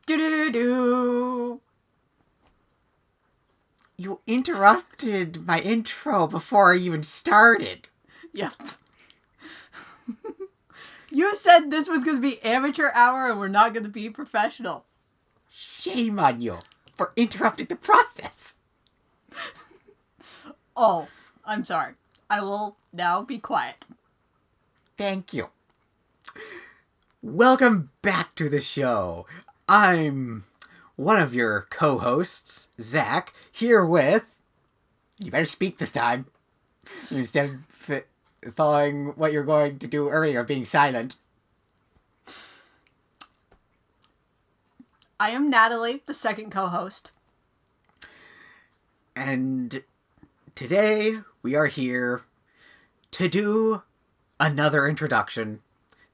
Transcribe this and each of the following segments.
Do-do-do. You interrupted my intro before I even started. Yep. You said this was going to be amateur hour and we're not going to be professional. Shame on you for interrupting the process. Oh, I'm sorry. I will now be quiet. Thank you. Welcome back to the show. I'm one of your co-hosts, Zach, here with... You better speak this time. Instead of following what you're going to do earlier, being silent. I am Natalie, the second co-host. And today we are here to do another introduction,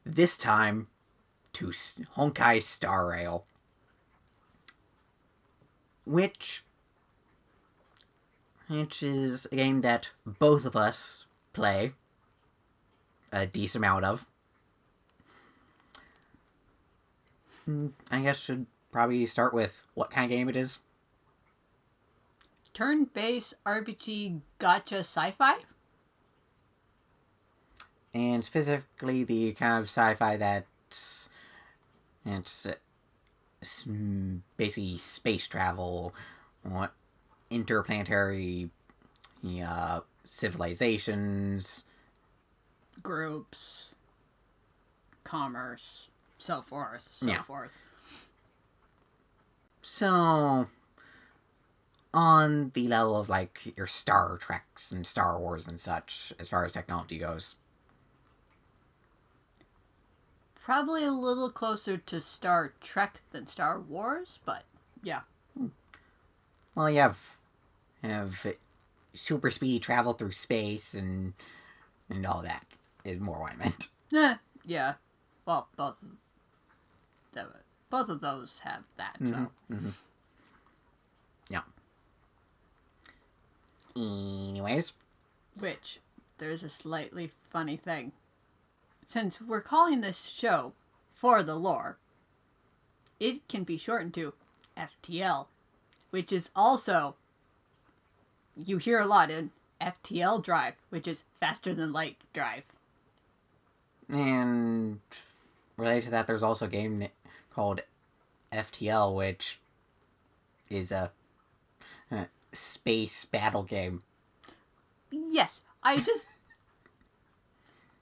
this time to Honkai Star Rail, which is a game that both of us play a decent amount of. I guess should probably start with what kind of game it is. Turn-based RPG gacha sci-fi? And specifically the kind of sci-fi that's... It's basically space travel, interplanetary civilizations, Groups, commerce, so forth, forth. So, on the level of like your Star Treks and Star Wars and such, as far as technology goes. Probably a little closer to Star Trek than Star Wars, but yeah. Well, you have super speed travel through space and all that is more what I meant. Yeah. Well, both of those have that. So. Yeah. Anyways. Which there's a slightly funny thing. Since we're calling this show For the Lore, it can be shortened to FTL, which is also, you hear a lot in FTL drive, which is faster than light drive. And related to that, there's also a game called FTL, which is a space battle game. Yes, I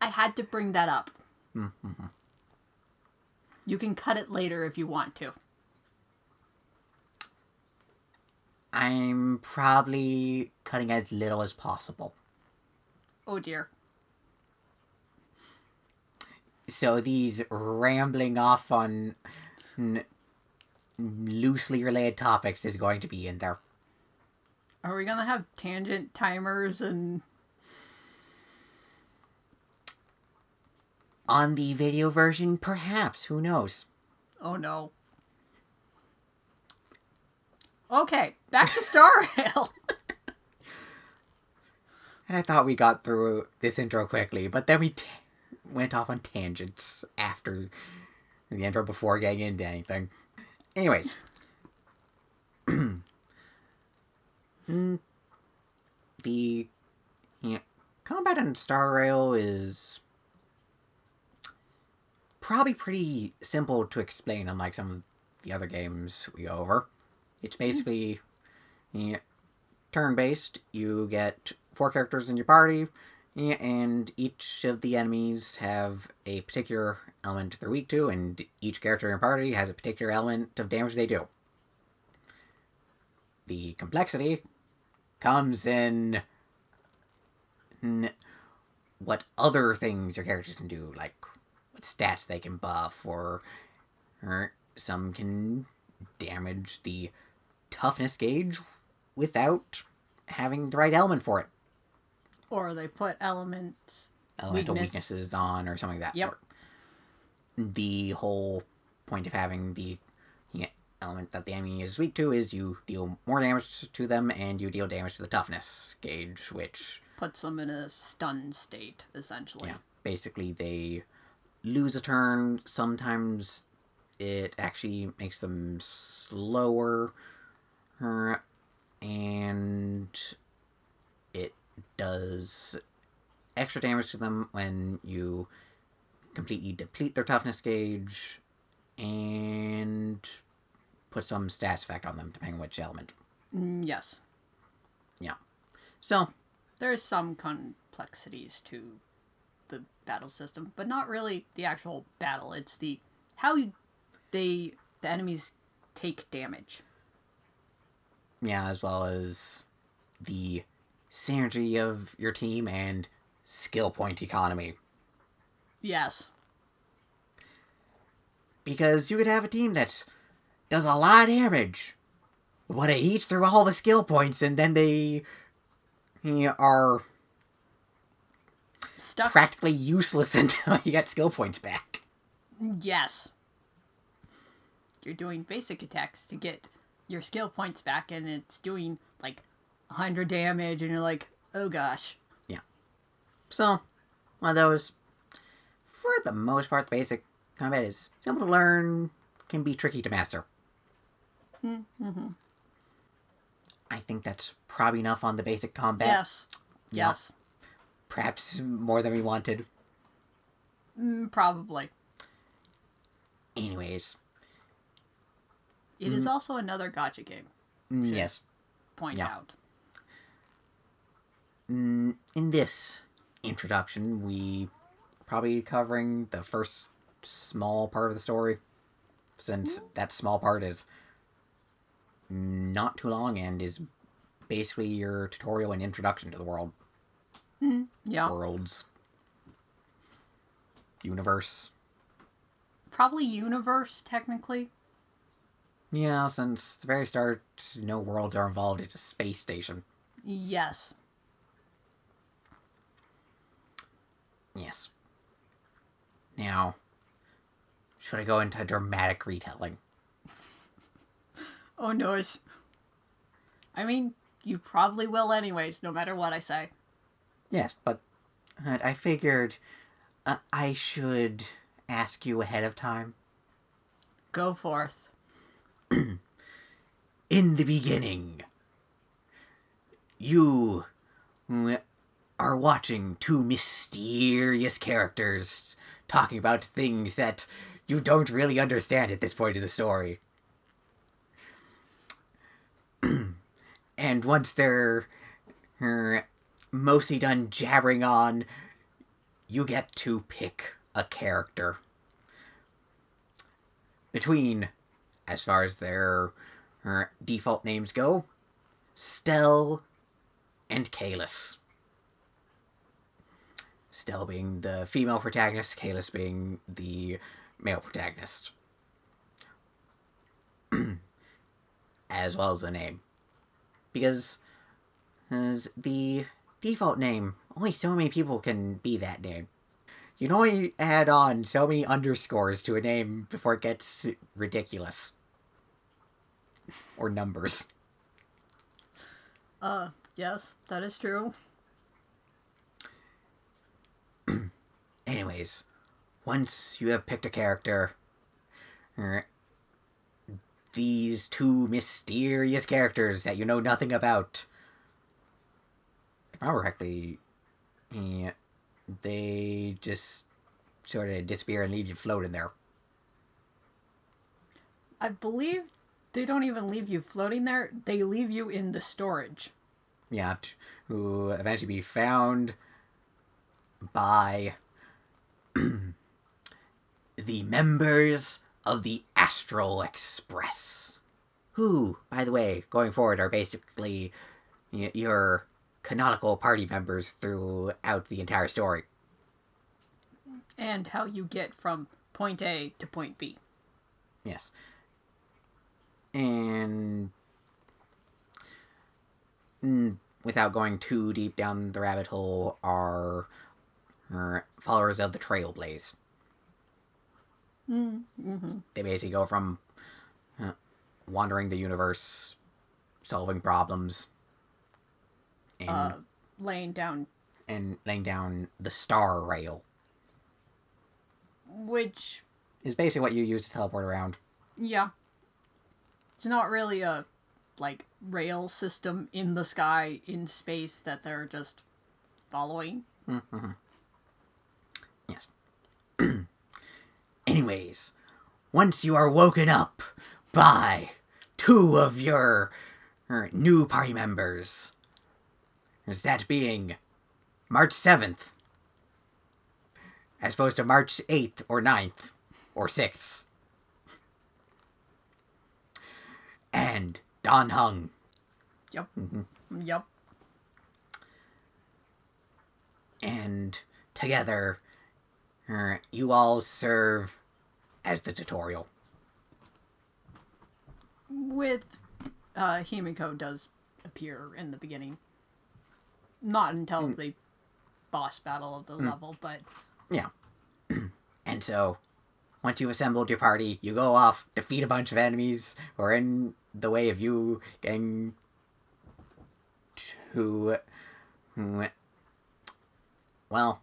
had to bring that up. Mm-hmm. You can cut it later if you want to. I'm probably cutting as little as possible. Oh dear. So these rambling off on loosely related topics is going to be in there. Are we gonna have tangent timers and... On the video version, perhaps. Who knows? Oh no. Okay, back to Star Rail. And I thought we got through this intro quickly, but then we went off on tangents after the intro before getting into anything. Anyways. The combat in Star Rail is probably pretty simple to explain, unlike some of the other games we go over. It's basically turn-based. You get 4 characters in your party, and each of the enemies have a particular element they're weak to, and each character in your party has a particular element of damage they do. The complexity comes in what other things your characters can do, like what stats they can buff, or some can damage the toughness gauge without having the right element for it. Or they put Elemental weaknesses on, or something of that sort. The whole point of having the element that the enemy is weak to is you deal more damage to them, and you deal damage to the toughness gauge, which puts them in a stun state, essentially. Yeah, basically they lose a turn. Sometimes it actually makes them slower, and it does extra damage to them when you completely deplete their toughness gauge, and put some stats effect on them, depending on which element. Yes. Yeah. So there's some complexities to the battle system, but not really the actual battle. It's the how the enemies take damage. Yeah, as well as the synergy of your team and skill point economy. Yes. Because you could have a team that does a lot of damage, but they each through all the skill points, and then they are stuck practically useless until you get skill points back. Yes. You're doing basic attacks to get your skill points back, and it's doing like 100 damage, and you're like, oh gosh. Yeah. So, one of those, for the most part, the basic combat is simple to learn, can be tricky to master. Mm-hmm. I think that's probably enough on the basic combat. Yes. Yep. Yes. Perhaps more than we wanted. Probably. Anyways. It is also another gacha game. Yes. Point out. In this introduction, we probably covering the first small part of the story, since that small part is not too long and is basically your tutorial and introduction to the world. Yeah. Worlds. Universe. Probably universe, technically. Yeah, since the very start, no worlds are involved, it's a space station. Yes. Yes. Now, should I go into dramatic retelling? Oh no. I mean, you probably will anyways, no matter what I say. Yes, but I figured I should ask you ahead of time. Go forth. In the beginning, you are watching two mysterious characters talking about things that you don't really understand at this point in the story. And once they're mostly done jabbering on, you get to pick a character. Between, as far as their default names go, Stell and Kalis. Stell being the female protagonist, Kalis being the male protagonist. As well as the name. Because as the default name, only so many people can be that name. You can only add on so many underscores to a name before it gets ridiculous. Or numbers. Yes, that is true. Anyways, once you have picked a character, these two mysterious characters that you know nothing about, if I remember correctly, they just sort of disappear and leave you floating there. I believe they don't even leave you floating there, they leave you in the storage. Yeah, who eventually be found by the members of the Astral Express. Who, by the way, going forward are basically your canonical party members throughout the entire story. And how you get from point A to point B. Yes. And without going too deep down the rabbit hole, are followers of the Trailblaze. Mm-hmm. They basically go from wandering the universe, solving problems, and laying down laying down the star rail. which is basically what you use to teleport around. Yeah. It's not really a, like, rail system in the sky, in space, that they're just following. Mm-hmm. Yes. Anyways, once you are woken up by two of your new party members, there's that being March 7th, as opposed to March 8th or 9th or 6th, and Don Hung. Yep. Mm-hmm. Yep. And together, you all serve as the tutorial. With Himiko does appear in the beginning. Not until the boss battle of the level, but... Yeah. And so, once you've assembled your party, you go off, defeat a bunch of enemies who are in the way of you getting to... well,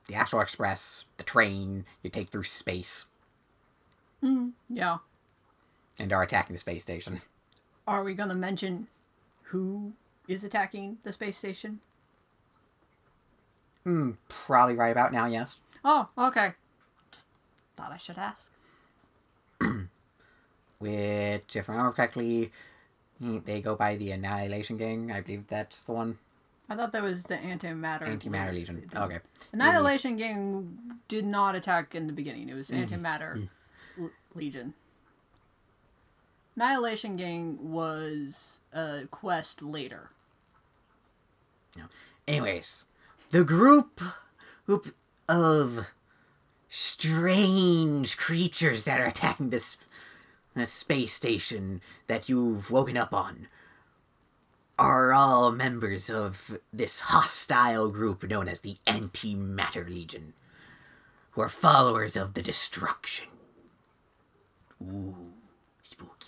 the Astral Express, the train you take through space. Yeah. And are attacking the space station. Are we going to mention who is attacking the space station? Probably right about now, yes. Oh, okay. Just thought I should ask. Which, if I remember correctly, they go by the Annihilation Gang. I believe that's the one. I thought that was the Antimatter Legion. Okay. Annihilation Gang did not attack in the beginning. It was Antimatter Legion. Annihilation Gang was a quest later. Anyways, the group of strange creatures that are attacking this space station that you've woken up on are all members of this hostile group known as the Antimatter Legion, who are followers of the destruction. Ooh, spooky.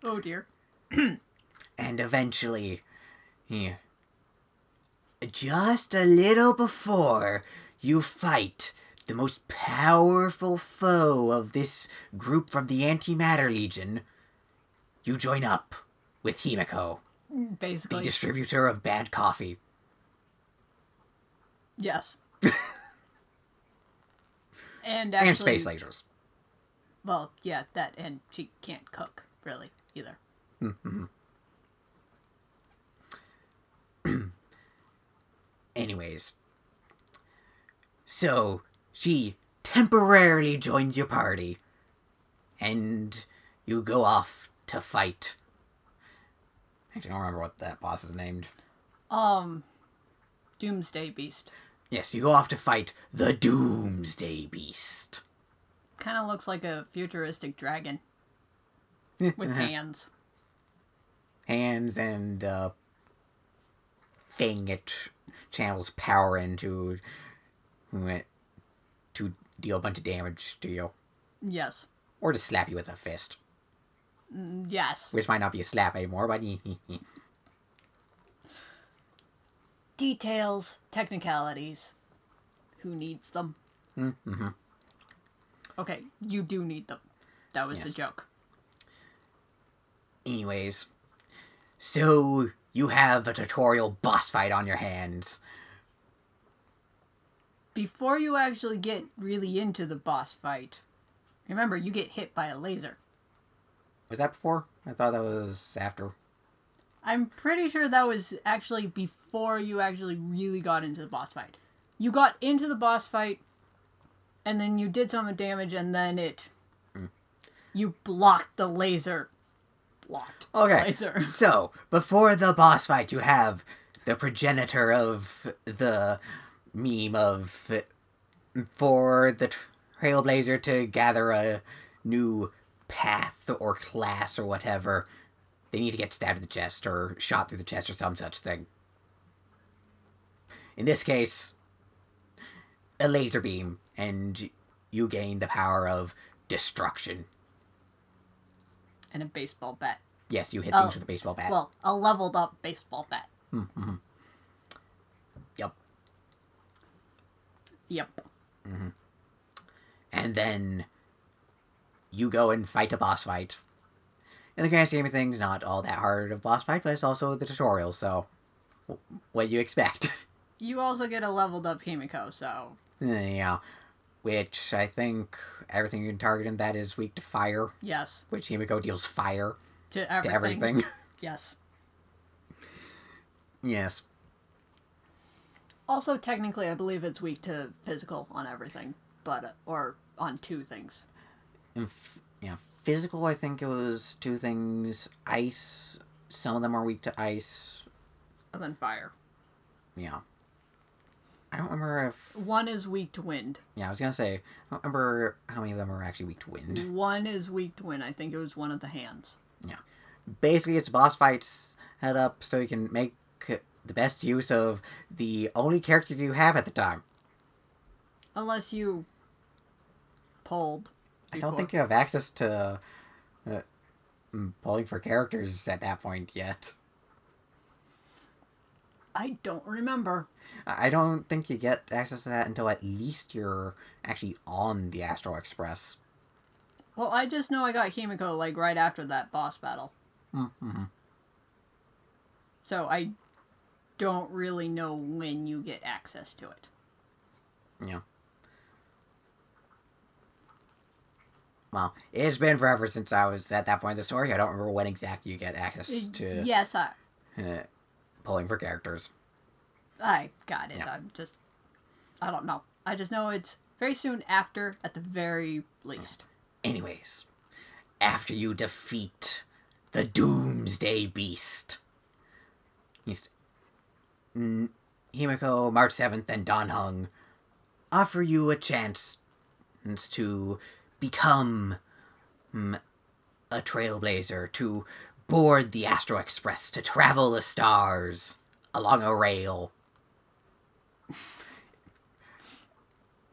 Oh dear. And eventually, just a little before you fight the most powerful foe of this group from the Antimatter Legion, you join up with Himiko, basically, the distributor of bad coffee. Yes. And actually, and space lasers. Well, yeah, that, and she can't cook, really, either. Mm-hmm. Anyways, so she temporarily joins your party, and you go off to fight. Actually, I don't remember what that boss is named. Doomsday Beast. Yes, you go off to fight the Doomsday Beast. Kind of looks like a futuristic dragon. With hands. Hands and thing it channels power into to deal a bunch of damage to you. Yes. Or to slap you with a fist. Yes. Which might not be a slap anymore, but... Details, technicalities. Who needs them? Mm-hmm. Okay, you do need them. That was yes. a joke. Anyways, so you have a tutorial boss fight on your hands. Before you actually get really into the boss fight, remember, you get hit by a laser. Was that before? I thought that was after. I'm pretty sure that was actually before you actually really got into the boss fight. You got into the boss fight, and then you did some damage, and then you blocked the laser. Okay, so before the boss fight, you have the progenitor of the meme of for the Trailblazer to gather a new path or class or whatever, they need to get stabbed in the chest or shot through the chest or some such thing. In this case, a laser beam, and you gain the power of destruction. And a baseball bat. Yes, you hit things with a baseball bat. Well, a leveled up baseball bat. Mm-hmm. Yep. Yep. Mm-hmm. And then you go and fight a boss fight. In the grand scheme of things, not all that hard of a boss fight, but it's also the tutorial, so what do you expect? You also get a leveled up Himiko, so... Yeah. Which I think everything you can target in that is weak to fire. Yes. Which Himiko deals fire to everything. to everything. Yes. Yes. Also, technically, I believe it's weak to physical on everything, but or on two things. Yeah, physical. I think it was two things. Ice. Some of them are weak to ice. And then fire. Yeah. I don't remember if one is weak to wind. Yeah, I was gonna say. I don't remember how many of them are actually weak to wind. One is weak to wind. I think it was one of the hands. Yeah. Basically, it's boss fights head up so you can make the best use of the only characters you have at the time. Unless you pulled. I don't think you have access to pulling for characters at that point yet. I don't remember. I don't think you get access to that until at least you're actually on the Astral Express. Well, I just know I got Himiko like right after that boss battle. Mm-hmm. So I don't really know when you get access to it. Yeah. Well, it's been forever since I was at that point in the story. I don't remember when exactly you get access to Yes, pulling for characters. I got it. Yeah. I don't know. I just know it's very soon after, at the very least. Anyways, after you defeat the Doomsday Beast, Himiko, March 7th, and Dan Heng offer you a chance to become a trailblazer, to board the Astro Express, to travel the stars along a rail.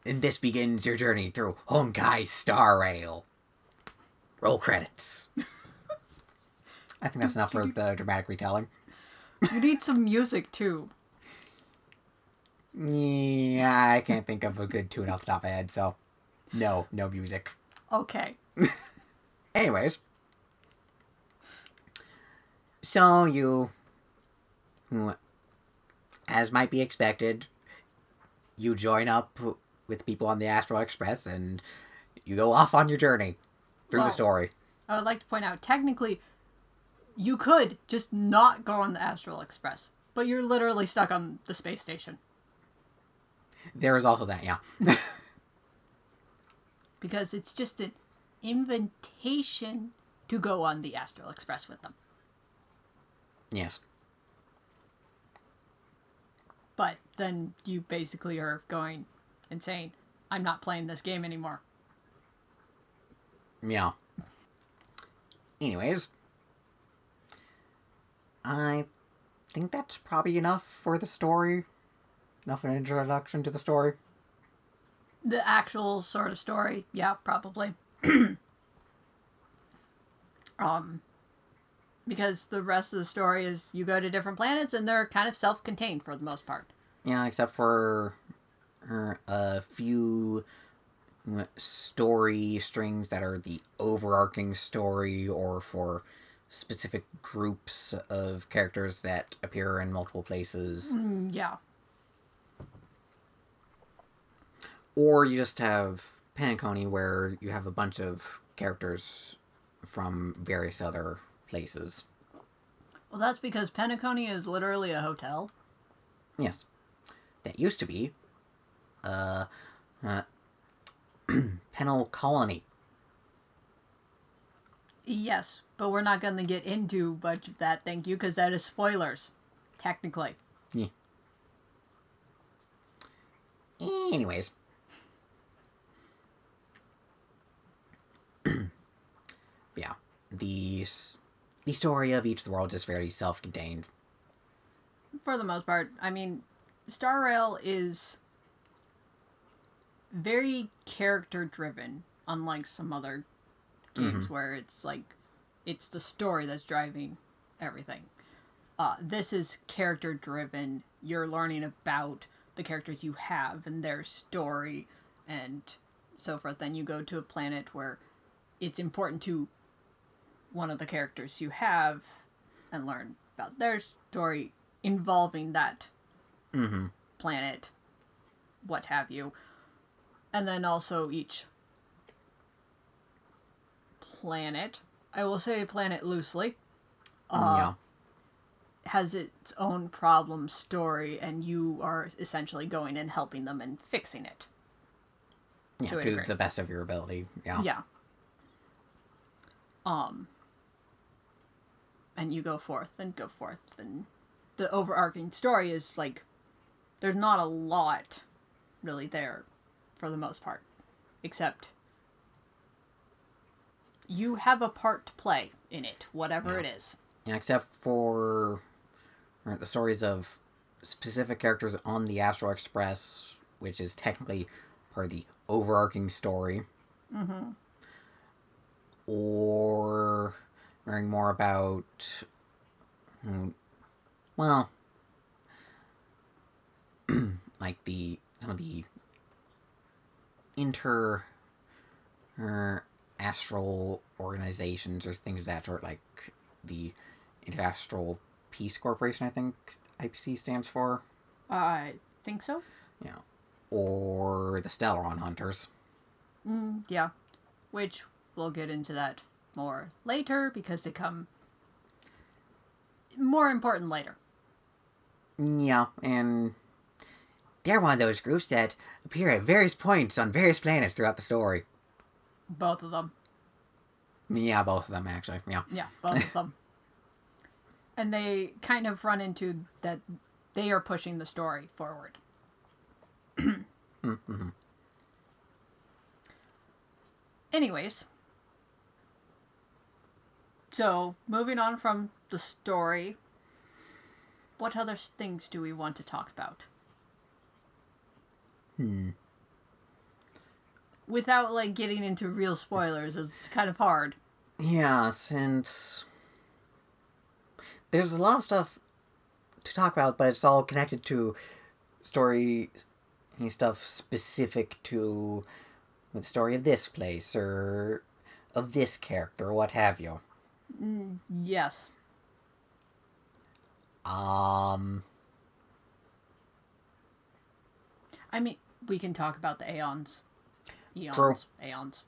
And this begins your journey through Honkai Star Rail. Roll credits. I think that's enough for the dramatic retelling. You need some music, too. Yeah, I can't think of a good tune off the top of my head, so no music. Okay. Anyways, so you, as might be expected, you join up with people on the Astral Express and you go off on your journey through the story. I would like to point out, technically, you could just not go on the Astral Express, but you're literally stuck on the space station. There is also that, yeah. Because it's just an invitation to go on the Astral Express with them. Yes. But then you basically are going and saying, I'm not playing this game anymore. Yeah. Anyways, I think that's probably enough for the story. Enough of an introduction to the story. The actual sort of story, yeah, probably. Because the rest of the story is you go to different planets and they're kind of self-contained for the most part. Yeah, except for a few story strings that are the overarching story or for specific groups of characters that appear in multiple places. Yeah. Or you just have Panconi where you have a bunch of characters from various other places. Well, that's because Penacony is literally a hotel. Yes. That used to be Penal Colony. Yes, but we're not going to get into much of that, thank you, because that is spoilers, technically. Yeah. Anyways. Yeah. The story of each of the worlds is very self-contained. For the most part. I mean, Star Rail is very character-driven, unlike some other games where it's like, it's the story that's driving everything. This is character-driven. You're learning about the characters you have and their story and so forth. Then you go to a planet where it's important to one of the characters you have and learn about their story involving that planet, what have you. And then also each planet, I will say planet loosely, has its own problem story, and you are essentially going and helping them and fixing it. Yeah, to the best of your ability. Yeah. Yeah. And you go forth, and the overarching story is like, there's not a lot really there for the most part, except you have a part to play in it, whatever it is. Yeah, except for the stories of specific characters on the Astral Express, which is technically part of the overarching story. Or learning more about, well, like some of the inter astral organizations or things of that sort, like the Interastral Peace Corporation, I think IPC stands for. I think so. Yeah. Or the Stellaron Hunters. Yeah. Which we'll get into that more later because they come more important later. Yeah, and they're one of those groups that appear at various points on various planets throughout the story. Both of them. Yeah, both of them, actually. Yeah. Yeah, both of them. And they kind of run into that they are pushing the story forward. Anyways, so moving on from the story, what other things do we want to talk about? Without like getting into real spoilers, it's kind of hard. Yeah, since there's a lot of stuff to talk about, but it's all connected to story stuff specific to the story of this place or of this character or what have you. Yes. I mean, we can talk about the Aeons. True. Aeons.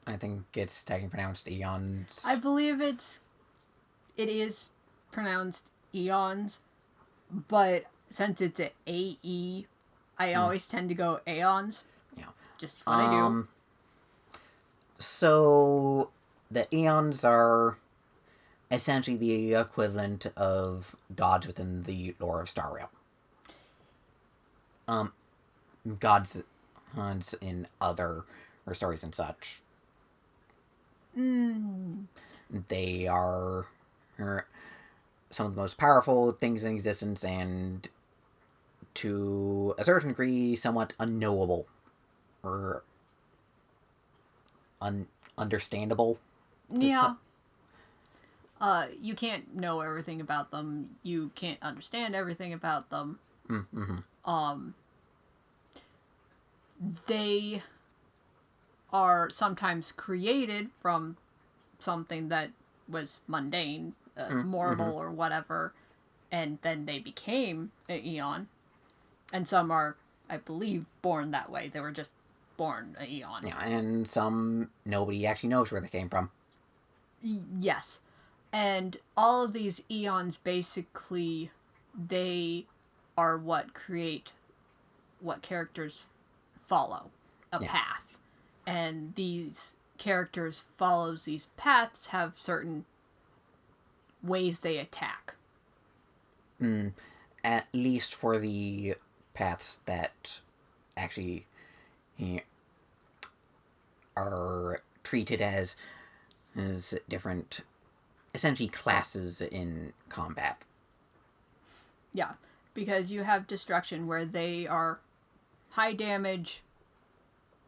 I think it's technically pronounced Eons. I believe it is pronounced Eons, but since it's an AE, I always tend to go Aeons. Yeah. Just what I do. So the Eons are essentially the equivalent of gods within the lore of Star Rail. Gods in other stories and such. They are some of the most powerful things in existence, and to a certain degree, somewhat unknowable or understandable. Yeah. You can't know everything about them. You can't understand everything about them. They are sometimes created from something that was mundane, mortal or whatever, and then they became an Eon. And some are, I believe, born that way. They were just born an Eon. Yeah, and some nobody actually knows where they came from. Yes. And all of these Eons, basically, they are what create what characters follow, a path. And these characters follows these paths have certain ways they attack. At least for the paths that actually are treated as different, essentially classes in combat. Yeah, because you have destruction where they are high damage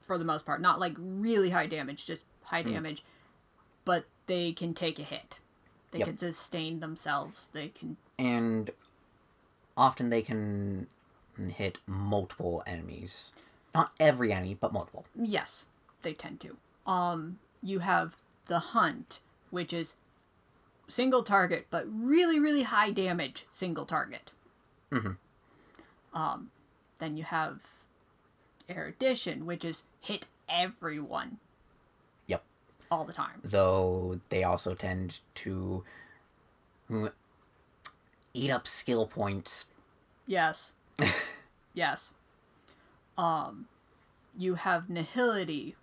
for the most part. Not like really high damage, just high damage. But they can take a hit. They can sustain themselves. They can... And often they can hit multiple enemies. Not every enemy, but multiple. Yes, they tend to. You have the hunt, which is single target, but really, really high damage single target. Then you have erudition, which is hit everyone. Yep. All the time. Though they also tend to eat up skill points. Yes. Yes. You have nihility,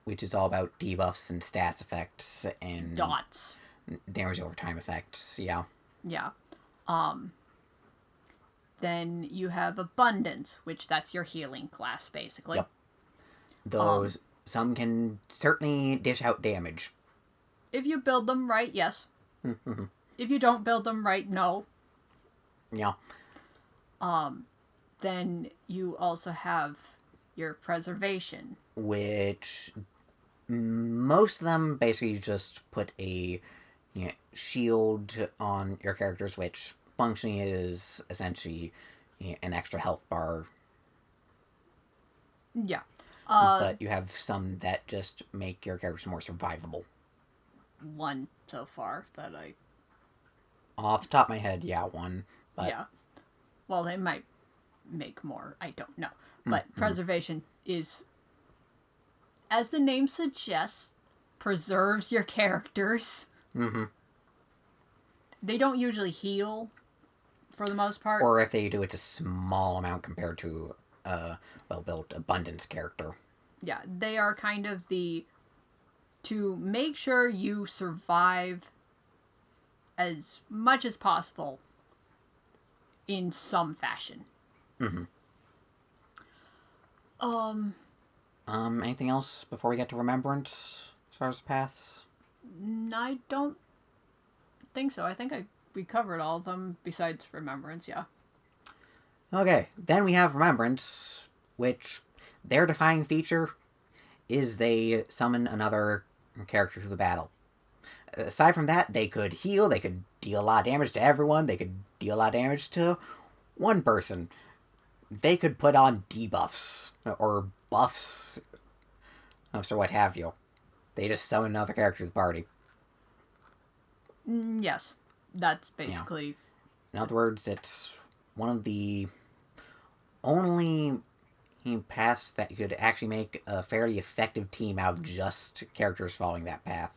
which is all about debuffs and stats effects and dots, damage over time effects. Yeah. Yeah. Then you have abundance, which that's your healing class basically. Yep. Those some can certainly dish out damage. If you build them right, yes. If you don't build them right, no. Yeah. Then you also have your preservation, which most of them basically just put a shield on your characters, which functioning is essentially an extra health bar. Yeah. But you have some that just make your characters more survivable. One so far that I... Off the top of my head, yeah, one. But... Yeah. Well, they might make more. I don't know. But preservation is, as the name suggests, preserves your characters. They don't usually heal, for the most part. Or if they do, it's a small amount compared to a well-built abundance character. Yeah, they are kind of to make sure you survive as much as possible in some fashion. Anything else before we get to Remembrance as far as paths? I don't think so. I think we covered all of them besides Remembrance, yeah. Okay, then we have Remembrance, which their defining feature is they summon another character to the battle. Aside from that, they could heal, they could deal a lot of damage to everyone, they could deal a lot of damage to one person. They could put on debuffs or buffs, or what have you. They just summon another character to the party. Yes, that's basically... Yeah. In other words, it's one of the only paths that you could actually make a fairly effective team out of just characters following that path.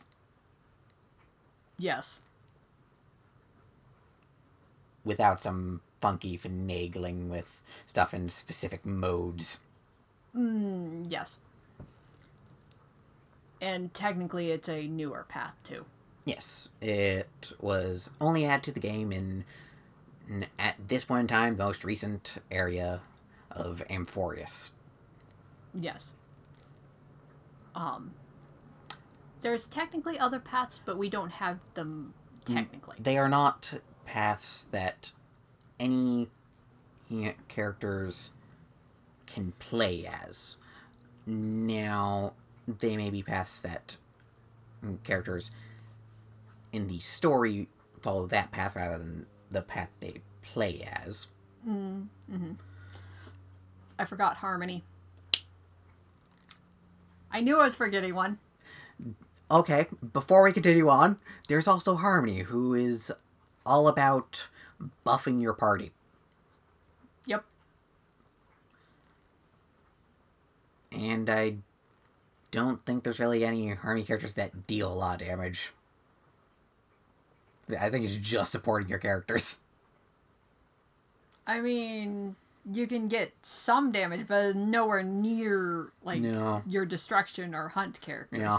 Yes. Without some funky finagling with stuff in specific modes. Yes. And technically it's a newer path, too. Yes, it was only added to the game at this point in time, the most recent area of Amphorius. Yes. There's technically other paths, but we don't have them technically. They are not paths that any characters can play as. Now, they may be paths that characters in the story follow that path rather than the path they play as. I forgot Harmony. I knew I was forgetting one. Okay, before we continue on, there's also Harmony, who is all about buffing your party. Yep. And I don't think there's really any Harmony characters that deal a lot of damage. I think it's just supporting your characters. I mean, you can get some damage, but nowhere near your destruction or hunt characters. Yeah.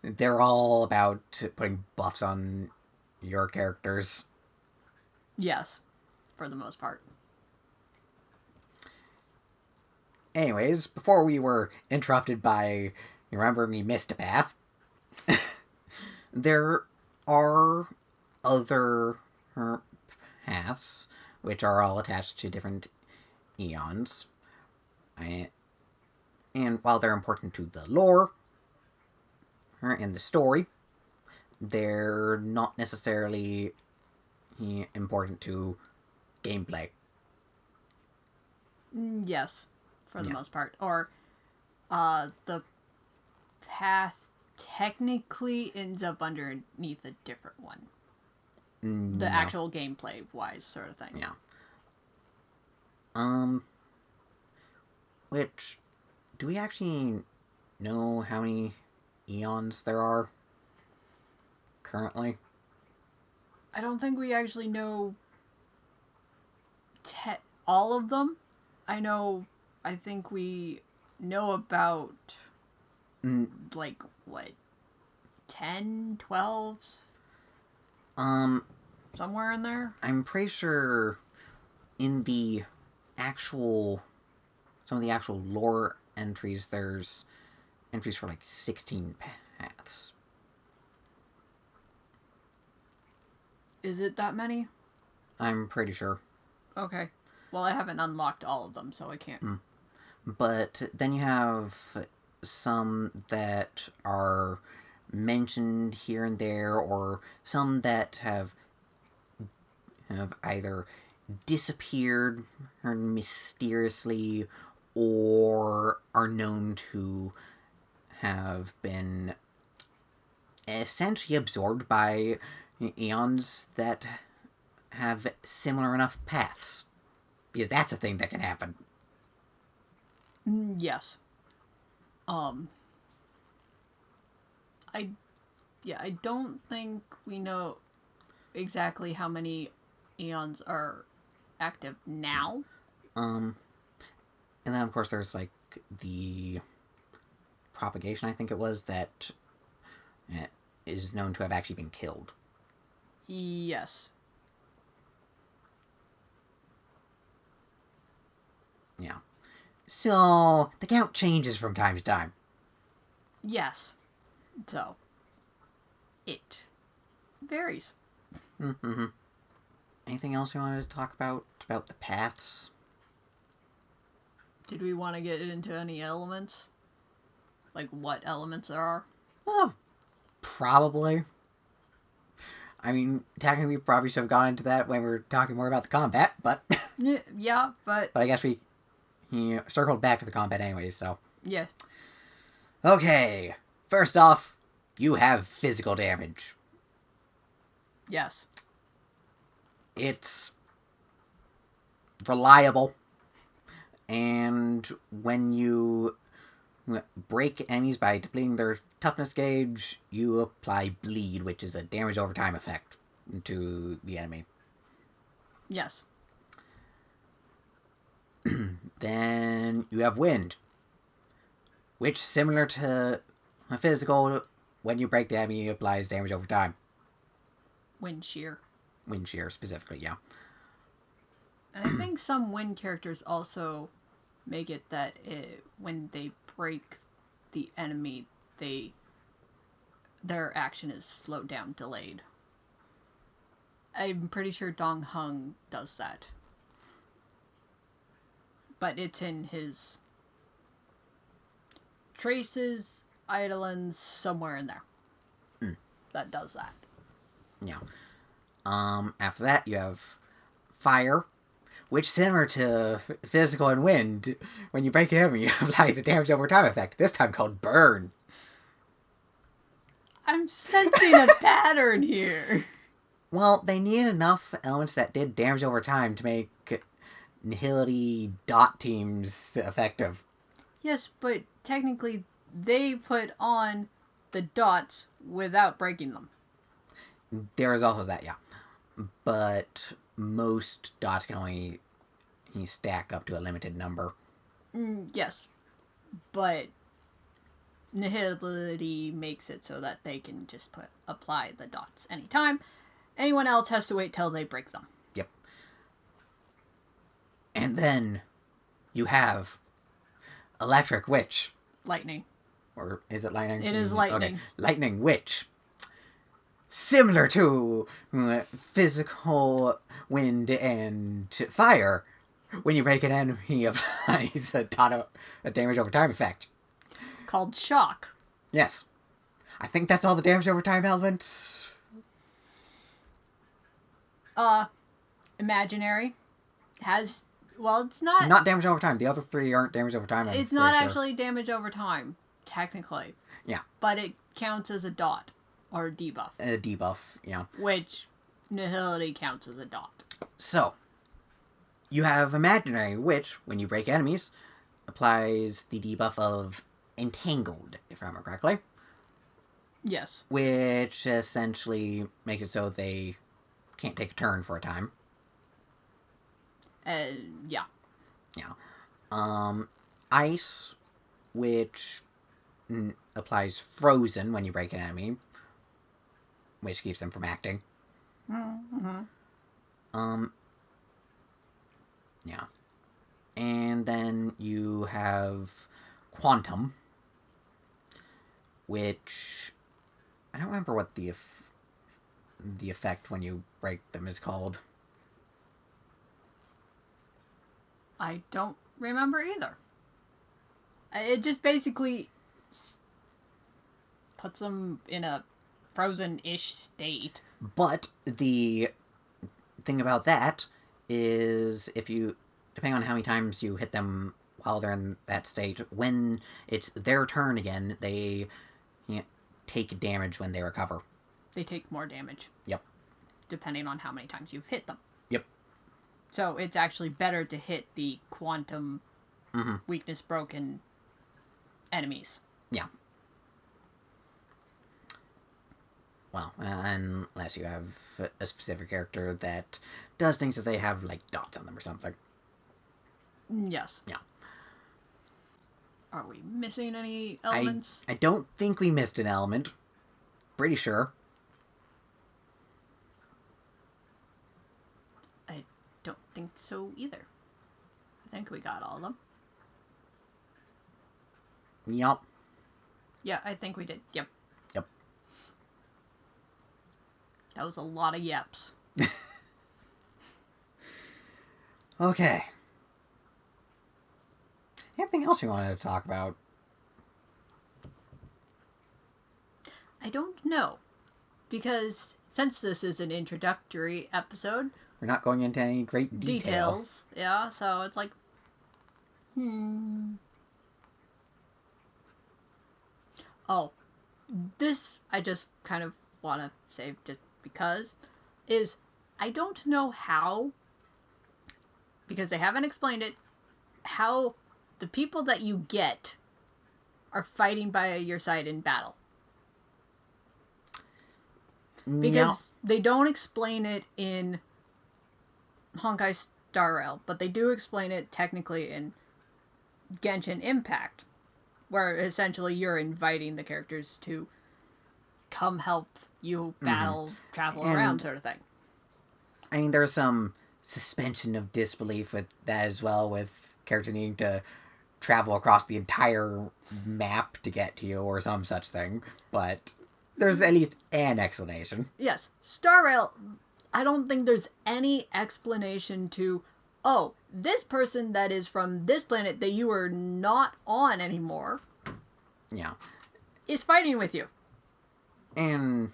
They're all about putting buffs on your characters. Yes, for the most part. Anyways, before we were interrupted by remember we missed a path, there are other paths which are all attached to different eons. And while they're important to the lore and the story, they're not necessarily important to gameplay. Yes, for the Yeah. most part. Or the path technically ends up underneath a different one. The Yeah. actual gameplay wise sort of thing. Yeah. Which, do we actually know how many eons there are currently? I don't think we actually know all of them. I think we know about, like, what, 10, 12? Um, Somewhere in there? I'm pretty sure in the actual, some of the actual lore entries, there's entries for like 16 paths. Is it that many? I'm pretty sure. Okay. Well, I haven't unlocked all of them, so I can't. But then you have some that are mentioned here and there, or some that have either disappeared mysteriously, or are known to have been essentially absorbed by eons that have similar enough paths. Because that's a thing that can happen. Yes. Um. I I don't think we know exactly how many eons are active now. Um, and then of course there's like the propagation, I think it was, that is known to have actually been killed. Yes. Yeah. So the count changes from time to time. Yes. So it varies. Mm-hmm. Anything else you wanted to talk about the paths? Did we want to get into any elements? Like what elements there are? Oh, probably. I mean, technically, we probably should have gone into that when we were talking more about the combat, but Yeah, but I guess he circled back to the combat anyways. So yes. okay, first off, you have physical damage. Yes. It's reliable, and when you break enemies by depleting their toughness gauge, you apply bleed, which is a damage over time effect to the enemy. Yes. Then you have wind, which, similar to a physical, when you break the enemy, applies damage over time. Wind shear. Wind shear specifically, yeah. And I think some wind characters also make it that when they break the enemy, they their action is slowed down, delayed. I'm pretty sure Dong Hung does that. But it's in his traces, Eidolons, somewhere in there. That does that. Yeah. After that, you have fire, which, similar to physical and wind, when you break an enemy, applies a damage over time effect. This time called burn. I'm sensing a pattern here. Well, they needed enough elements that did damage over time to make nihility dot teams effective. Yes, but technically they put on the dots without breaking them. There is also that, yeah. But most dots can only stack up to a limited number. Yes, but nihility makes it so that they can just apply the dots anytime. Anyone else has to wait till they break them. Yep. And then you have Electric Witch. Lightning. Or is it lightning? It is lightning. Okay. Lightning Witch. Similar to physical wind and fire, when you break an enemy, applies a damage over time effect. Called shock. Yes. I think that's all the damage over time elements. Imaginary. Has Well, it's not... Not damage over time. The other 3 aren't damage over time, It's not actually damage over time, technically. Yeah. But it counts as a dot. Or a debuff. A debuff, yeah. Which, Nihility counts as a dot. So, you have Imaginary, which, when you break enemies, applies the debuff of Entangled, if I remember correctly. Yes. Which essentially makes it so they can't take a turn for a time. Yeah. Yeah. Ice, which applies Frozen when you break an enemy, which keeps them from acting. Mm-hmm. Yeah. And then you have Quantum, which I don't remember what the effect when you break them is called. I don't remember either. It just basically puts them in a frozen-ish state. But the thing about that is if you, depending on how many times you hit them while they're in that state, when it's their turn again, they take damage when they recover. They take more damage. Yep. Depending on how many times you've hit them. Yep. So it's actually better to hit the quantum weakness broken enemies. Yeah. Well, unless you have a specific character that does things that they have, like, dots on them or something. Yes. Yeah. Are we missing any elements? I don't think we missed an element. Pretty sure. I don't think so either. I think we got all of them. Yup. Yeah, I think we did. Yep. Yep. That was a lot of yeps. Okay. Anything else you wanted to talk about? I don't know. Because since this is an introductory episode... We're not going into any great detail. Yeah, so it's like... Oh. This, I just kind of want to say, just because, is I don't know how, because they haven't explained it, how the people that you get are fighting by your side in battle. Because they don't explain it in Honkai Star Rail, but they do explain it technically in Genshin Impact, where essentially you're inviting the characters to come help you battle, travel around sort of thing. I mean, there's some suspension of disbelief with that as well, with characters needing to travel across the entire map to get to you or some such thing, but there's at least an explanation. Yes. Star Rail, I don't think there's any explanation to, oh, this person that is from this planet that you are not on anymore is fighting with you. And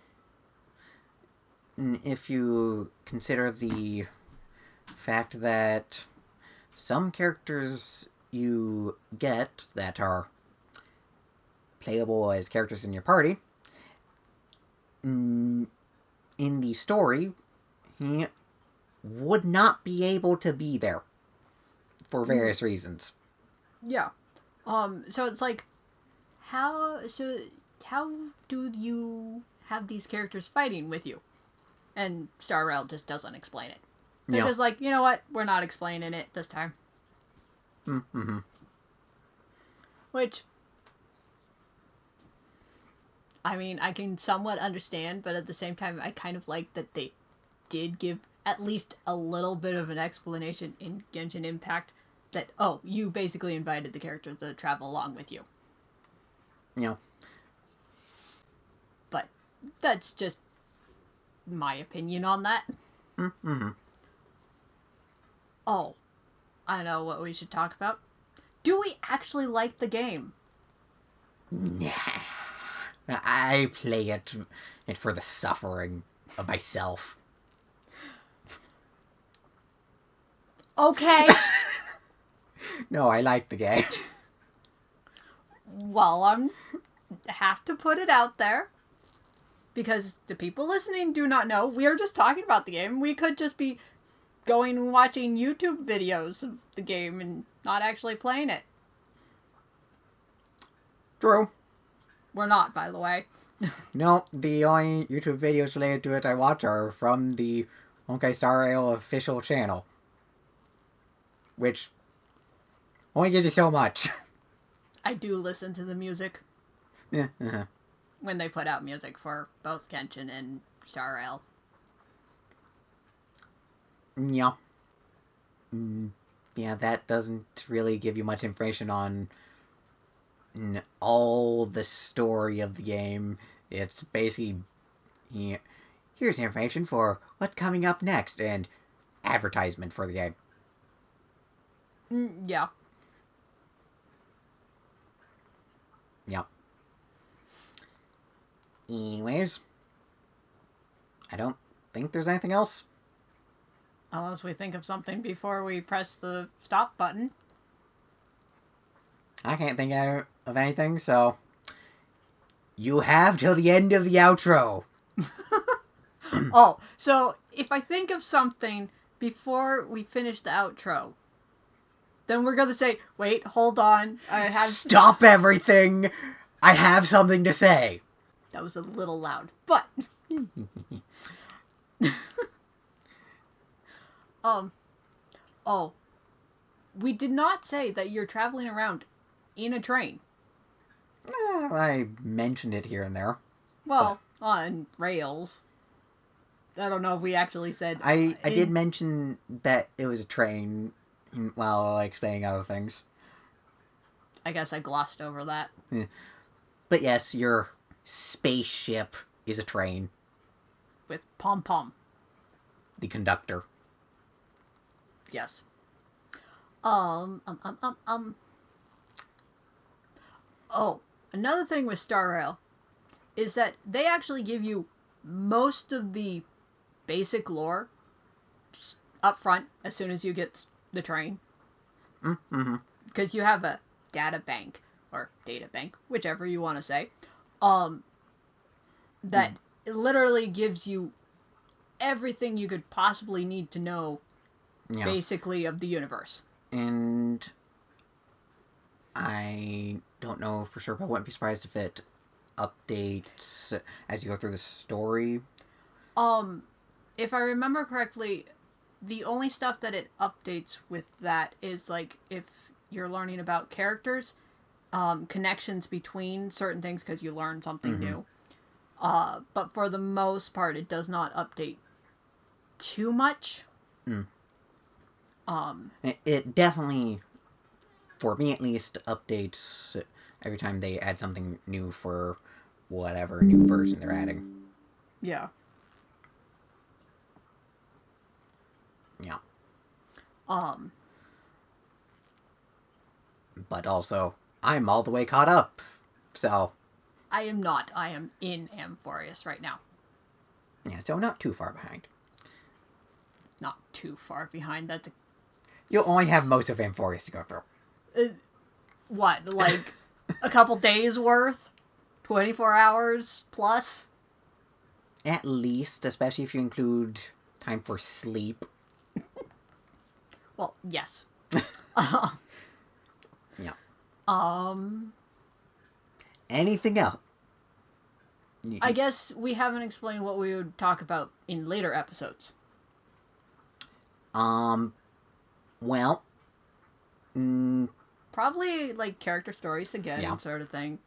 if you consider the fact that some characters you get that are playable as characters in your party, in the story, he would not be able to be there for various reasons. Yeah. So it's like, how do you have these characters fighting with you? And Star Rail just doesn't explain it. They're just like, you know what? We're not explaining it this time. Mm-hmm. Which, I mean, I can somewhat understand, but at the same time, I kind of like that they did give at least a little bit of an explanation in Genshin Impact that, oh, you basically invited the character to travel along with you. Yeah. But that's just my opinion on that. Mm-hmm. Oh, I know what we should talk about. Do we actually like the game? Nah. I play it for the suffering of myself. Okay. No, I like the game. Well, I have to put it out there because the people listening do not know. We are just talking about the game. We could just be going and watching YouTube videos of the game and not actually playing it. True. We're not, by the way. No, the only YouTube videos related to it I watch are from the Honkai Star Rail official channel. Which only gives you so much. I do listen to the music when they put out music for both Genshin and Star Rail. Yeah. Yeah, that doesn't really give you much information on all the story of the game. It's basically, yeah, here's information for what's coming up next and advertisement for the game. Yeah. Yep. Anyways, I don't think there's anything else. Unless we think of something before we press the stop button. I can't think of anything, so you have till the end of the outro. Oh, so if I think of something before we finish the outro, then we're gonna say, wait, hold on, I have... Stop everything! I have something to say. That was a little loud, but... Oh, we did not say that you're traveling around in a train. I mentioned it here and there. Well, on rails. I don't know if we actually said... I did mention that it was a train while explaining other things. I guess I glossed over that. But yes, your spaceship is a train. With pom-pom. The conductor. Yes. Oh, another thing with Star Rail is that they actually give you most of the basic lore up front as soon as you get the train. Mm-hmm. Because you have a data bank, or data bank, whichever you want to say, that literally gives you everything you could possibly need to know, basically, of the universe. And I don't know for sure, but I wouldn't be surprised if it updates as you go through the story. If I remember correctly, the only stuff that it updates with that is like if you're learning about characters, connections between certain things because you learn something new. But for the most part, it does not update too much. It definitely, for me at least, updates every time they add something new for whatever new version they're adding. Yeah. Yeah. Um. But also, I'm all the way caught up, so... I am not. I am in Amphorius right now. Yeah, so not too far behind. Not too far behind. That's a... You'll only have most of Amphorius to go through. What, like a couple days worth? 24 hours plus? At least, especially if you include time for sleep. Well, yes. Yeah. Anything else? I guess we haven't explained what we would talk about in later episodes. Well... Probably, like, character stories again, sort of thing.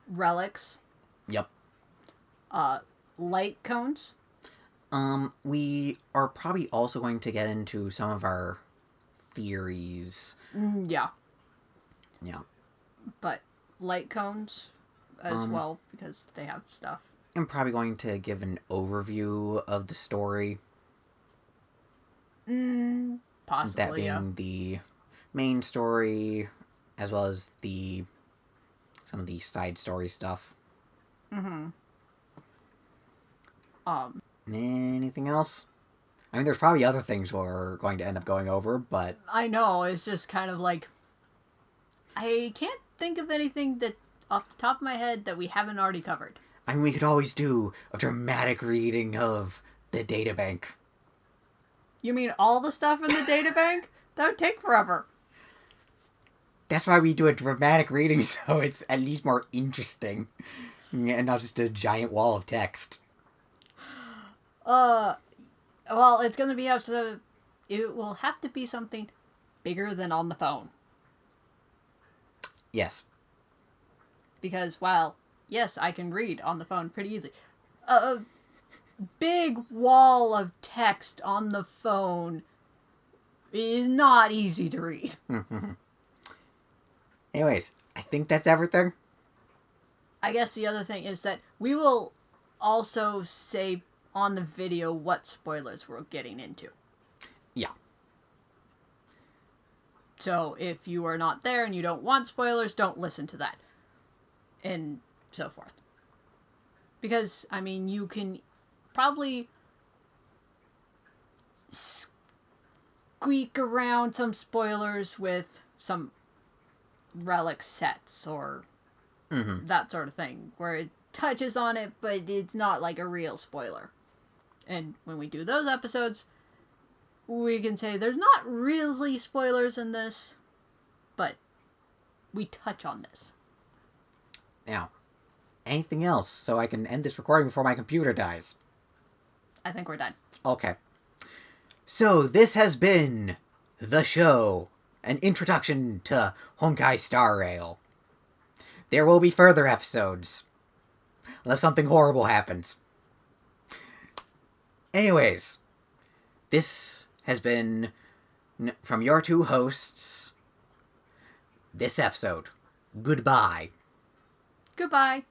Relics. Yep. Light cones. We are probably also going to get into some of our theories. Yeah. Yeah. But light cones as well, because they have stuff. I'm probably going to give an overview of the story. Possibly, that being the main story, as well as some of the side story stuff. Mm-hmm. Anything else? I mean, there's probably other things we're going to end up going over, but... I know, it's just kind of like... I can't think of anything that, off the top of my head, that we haven't already covered. I mean, we could always do a dramatic reading of the databank. You mean all the stuff in the databank? That would take forever. That's why we do a dramatic reading, so it's at least more interesting. And not just a giant wall of text. Well, it's going to be it will have to be something bigger than on the phone. Yes. Because while, yes, I can read on the phone pretty easily, a big wall of text on the phone is not easy to read. Anyways, I think that's everything. I guess the other thing is that we will also say on the video what spoilers we're getting into. Yeah. So if you are not there and you don't want spoilers, don't listen to that. And so forth. Because, I mean, you can probably squeak around some spoilers with some relic sets or that sort of thing, where it touches on it, but it's not like a real spoiler. And when we do those episodes, we can say there's not really spoilers in this, but we touch on this. Now, anything else so I can end this recording before my computer dies? I think we're done. Okay. So, this has been the show, an introduction to Honkai Star Rail. There will be further episodes, unless something horrible happens. Anyways, this has been, from your two hosts, this episode. Goodbye. Goodbye.